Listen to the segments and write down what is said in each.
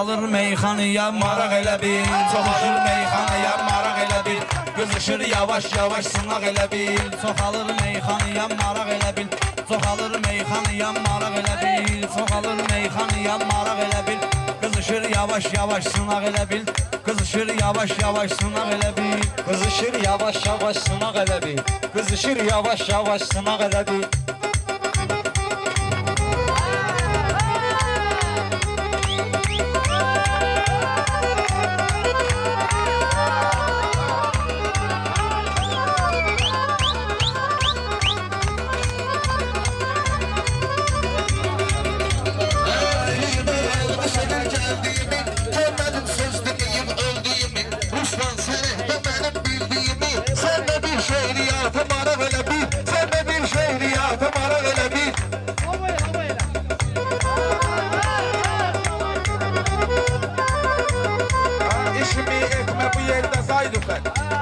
Alır meyxanıya maraq elə bil, çoxalır meyxanıya maraq elə bil, qızışır yavaş-yavaş sınaq elə bil, çoxalır meyxanıya maraq elə bil, çoxalır meyxanıya maraq elə bil, çoxalır meyxanıya maraq elə bil, qızışır yavaş-yavaş sınaq elə bil, qızışır yavaş-yavaş sınaq elə bil, Qızışır yavaş-yavaş sınaq elə bil, qızışır yavaş-yavaş sınaq elə bil.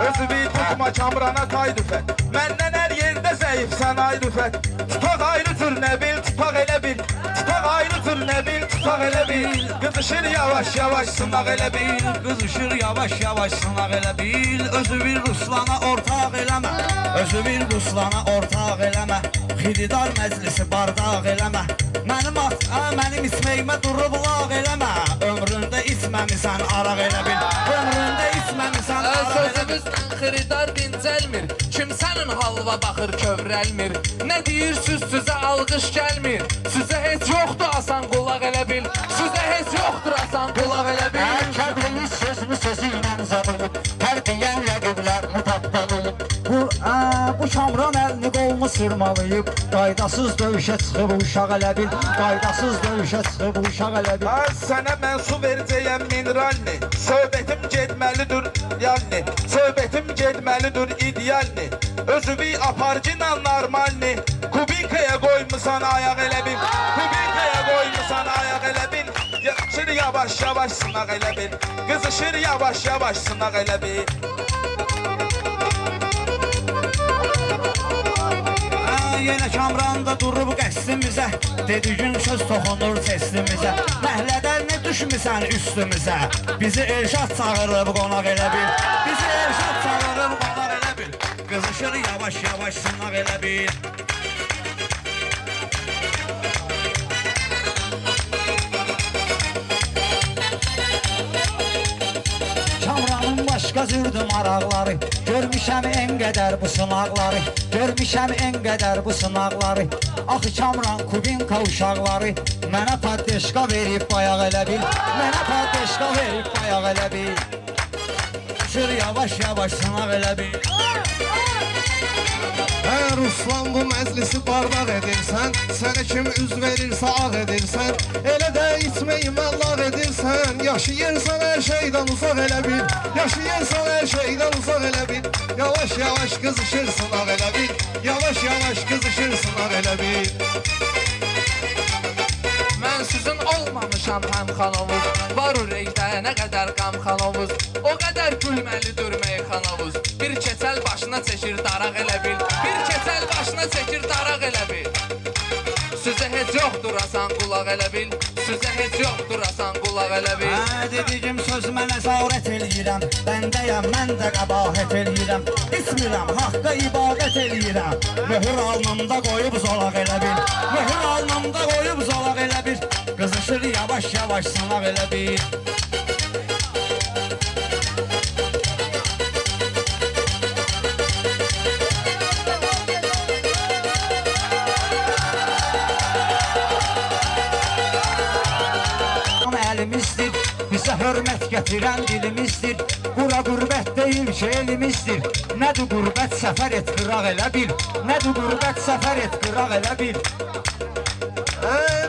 Özü bir tutma kamrana tay düfet. Məndən hər yerdə zəif sən ay düfet. Tutaq ayrıdır nə bil, tutaq elə bil. Tutaq ayrıdır nə bil, tutaq elə bil. Qızışır yavaş-yavaş sınaq elə bil. qızışır yavaş-yavaş sınaq elə bil, özü bir Ruslana ortaq eləmə, özü bir Ruslana ortaq eləmə, xididar məclisi bardaq eləmə, mənim isməyimə durub lağ eləmə, ömründə içməmisən araq elə bil, ömründə içməmisən araq elə bil. Sözümüzdən xiridar dincəlmir, kimsənin halva baxır kövrəlmir, nə deyirsiz sizə alqış gəlmir, sizə heç yoxdur asan qulaq elə bil, sizə heç yoxdur asan qulaq elə bil. Kəbirli sözünü sözü ilə zadılıb, hər deyən rəqiblərini tapdanılıb. Bu kamran əlini qolunu sırmalayıb, qaydasız döyüşə çıxıb uşaq elə bil, qaydasız döyüşə çıxıb uşaq elə bil. Sənə mən su verəcəyəm mineralni, söhbətim getməlidir yalni, söhbətim getməlidir idealni, özü bir aparcıyla normalni, kubikaya qoymusan ayaq elə bil, kubikaya qoymusan ayaq elə bil, qızışır yavaş-yavaş sınaq elə bil, qızışır yavaş-yavaş sınaq elə bil. Yenə kamranda durub qəsdimizə, dediğin söz toxunur teslimizə, məhlədən nə düşmüsən üstümüzə, bizi Elşad çağırıb qonaq elə bil, bizi Elşad çağırıb qonaq elə bil, qızışır yavaş-yavaş sınaq elə bil. Kamranın başqa cürdü maraqları, görmüşəm en qədər bu sınaqları, görmüşəm en qədər bu sınaqları. Axı Kamran Kubinka uşaqları, mənə paddeşqa verib bayaq elə bil, mənə paddeşqa verib bayaq elə bil. Qızışır yavaş-yavaş sınaq elə bil. Ruslan bu məclisi bardaq edirsən, sənə kim üz verirsə ağ edirsən, elə də içməyimə lağ edirsən, yaşayırsan hər şeydən uzaq elə bil, yaşayırsan hər şeydən uzaq elə bil, yavaş-yavaş qızışırsın ağ elə bil, yavaş-yavaş qızışırsın ağ elə bil. Mən sizin olmamışam həmxanavuz, var ürəkdə nə qədər qamxanavuz, o qədər gülməlidir meyxanavuz, bir keçəl başına çəkir daraq elə bil, bir keçəl başına çəkir daraq elə bil. Sizə heç yoxdur asan qulaq elə bil, sizə heç yoxdur asan qulaq elə bil. Dediyim söz mənə zərət eləyirəm, bəndəyəm, mən də qəbahət eləyirəm, İsmirəm, haqqa ibadət eləyirəm, möhür alnımda qoyub zolaq elə bil, möhür alnımda qoyub zolaq elə bil, qızışır yavaş-yavaş sınaq elə bil. Əlimizdir, bizə hörmət gətirən dilimizdir, bura qürbət deyil ki elimizdir, nədir qürbət səfər et qıraq elə bil, nədir qürbət səfər et qıraq elə bil.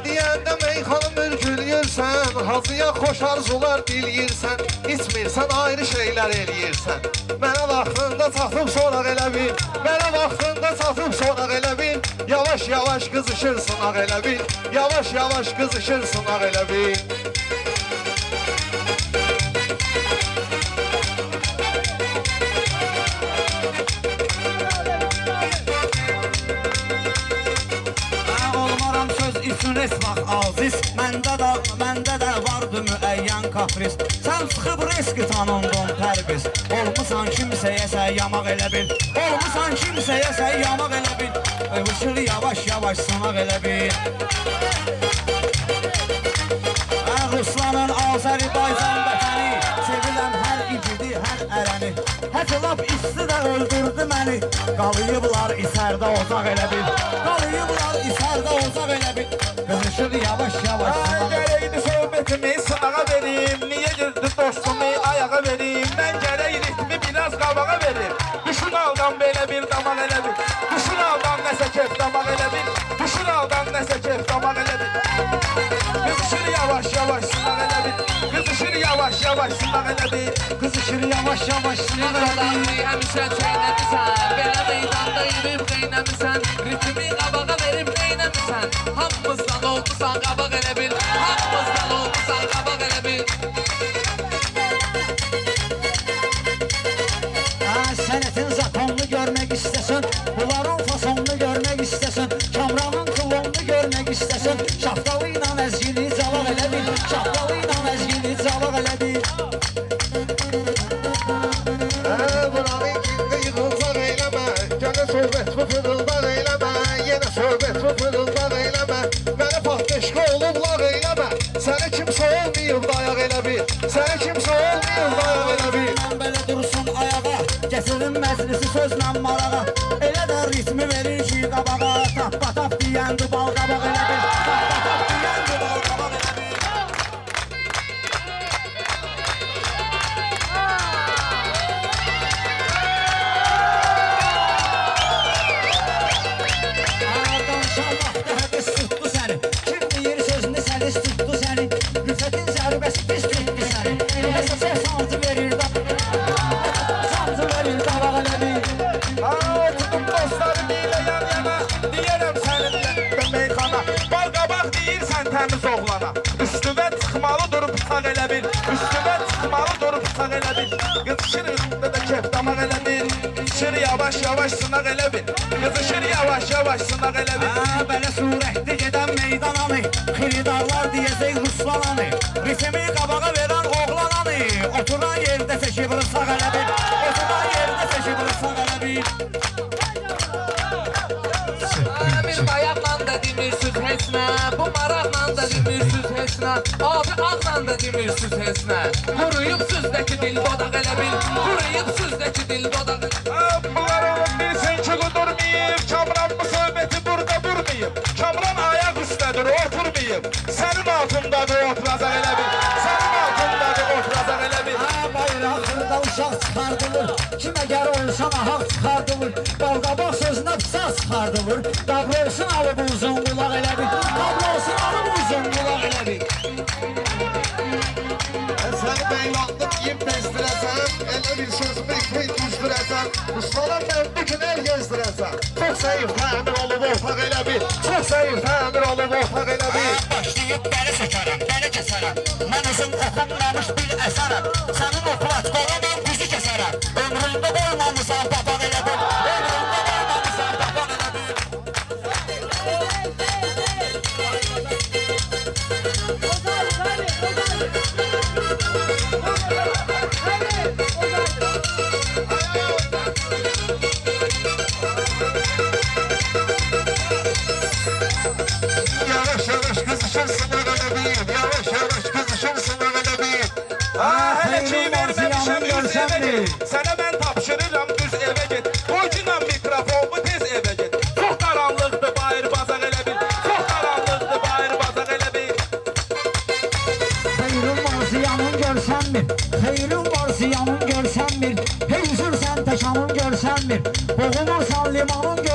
Deyəndə meyxanı mürgüləyirsən, hacıya xoş arzular diləyirsən, içmirsən ayrı şeylər eləyirsən, mənə vaxtında çatıb soraq elə bil, mənə vaxtında çatıb soraq elə bil, yavaş-yavaş qızışırsın ağ elə bil, yavaş-yavaş qızışırsın ağ elə bil. Olmaram söz üçün esmaq aziz, məndə də vardı müəyyən kapris Sən çıxıb riski tanındın pərviz Olmusan kimsəyə sən yamaq elə bil Olmusan kimsəyə sən yamaq elə bil Uçur yavaş yavaş sınaq elə bil Ruslanın Azərbaycan vətəni Sevilən hər igidi, hər ərəni Hətilab isti də öldürdü məni Qalıyıblar isərdə ocaq elə bil Qalıyıblar isərdə ocaq elə bil Qızışır yavaş yavaş Gərəkdi söhbətimi sınağa verim Niyə girdi dostumu ayağa verim Mən gərək ritmi biraz qabağa verim Düşün aldan belə bir damaq elə bil Düşün aldan nəsə kef damaq elə bil Düşün aldan nəsə kef damaq elə bil Qızışır yavaş yavaş sınaq elə bil Qızışır yavaş yavaş sınaq elə bil Qızışır yavaş yavaş sınaq elə bil Buradan həmişə çeynəmisən Belə meydanda irib qeynəmisən Ritmi qabağa verib neynəmisən Hamımızdan oldusan qabaq elə bil Hamımızdan oldusan qabaq elə bil Sənətin zakonunu görmək istəsən Bunların fasonunu görmək istəsən Kamranın klonunu görmək istəsən Şaftalı ilə əzgili calaq elə bil Şaftalı ilə əzgili calaq elə bil Buranın gildi yığılsan eyləmə Gənə söhbət bu fırıldaq eyləmə Yenə söhbət bu fırıldaq eyləmə Mənə patdeşka olublar eyləmə Səni kimsə olmayıb dayaq elə bil Səni kimsə olmayıb dayaq elə bil Mən belə dursun ayağa Gəsirin məclisi sözlə marağa Elə də ritmi verir ki qabağa Tappa tap deyəndi bal qabaq elə bil Tappa tap deyəndi bal qabaq elə bil Danışan vaxtı həbis tutdu səni Kim deyir sözünü səlis tutdu səni Rüfətin zərbəsi pis tutdu səni Nəsə sancı verir da Sancı verir qabaq elə bil Tutub dostlarım ilə yan yana Deyərəm səninlə meyxana Bal qabaq deyirsən təmiz oğlana Üstüvə çıxmalı durub bıçaq elə bil Üstüvə çıxmalı durub bıçaq elə bil Qızışır üstündə də kef damaq elə bil Qızışır yavaş yavaş sınaq elə bil Qızışır yavaş yavaş sınaq elə bil Belə surətli gedən meydananı Xilidarlar deyəcək ruslananı Ritmi qabağa verən oğlananı Oturan yerdə çəkib rısaq elə bil Oturan yerdə çəkib rısaq elə bil Bir bayaqla da demirsiz heç nə Bu maraqla da demirsiz heç nə Abi ağla da demirsiz heç nə Quruyub süzdəki dil dodaq elə bil Quruyub süzdəki dil dodaq elə bil Bunlar olub bilsin ki qudurmayıb Kamran bu söhbəti burada vurmayıb Kamran ayaq üstədir oturmayıb Sənin altındadır oturacaq elə bil Sənin altındadır oturacaq elə bil Bayrağında uşaq çıxardılır Kim əgər olsan ahaq çıxardılır Balqabaq sözünə pısaq çıxardılır Qabr olsun alıb uzun qulaq elə bil Qabr olsun alıb uzun qulaq elə bil Səni meylandım yiyib bezdirəsən Elə bir sözümü ipin düzdürəsən Ustalar mən bugün el gezdirəsən Çox zəif təmir olub ortaq elə bil Çox zəif təmir olub ortaq elə bil Başlayıb bəli sökərəm, bəli kəsərəm Mən özüm oxunmamış bir əsərəm Sənin o platforma mən bizi kəsərəm Ömründə qoymamısan papaq elə bil Ömründə qoymamısan papaq elə bil Yavaş yavaş kızışırsın öyle bil Yavaş yavaş kızışırsın öyle bil Hələ ki verməmişəm Xeyrin düz olsun, evə yanım get Sənə mən tapşırıram düz evə get Qoycunla mikrofonumu tez evə get Çox qaranlıqdır bayır bazaq elə bil Çox qaranlıqdır bayır bazaq elə bil Xeyrin var ziyanın görsənmir Xeyrin var ziyanın görsənmir Hey üzürsən təkanın görsənmir Boğulursan limanın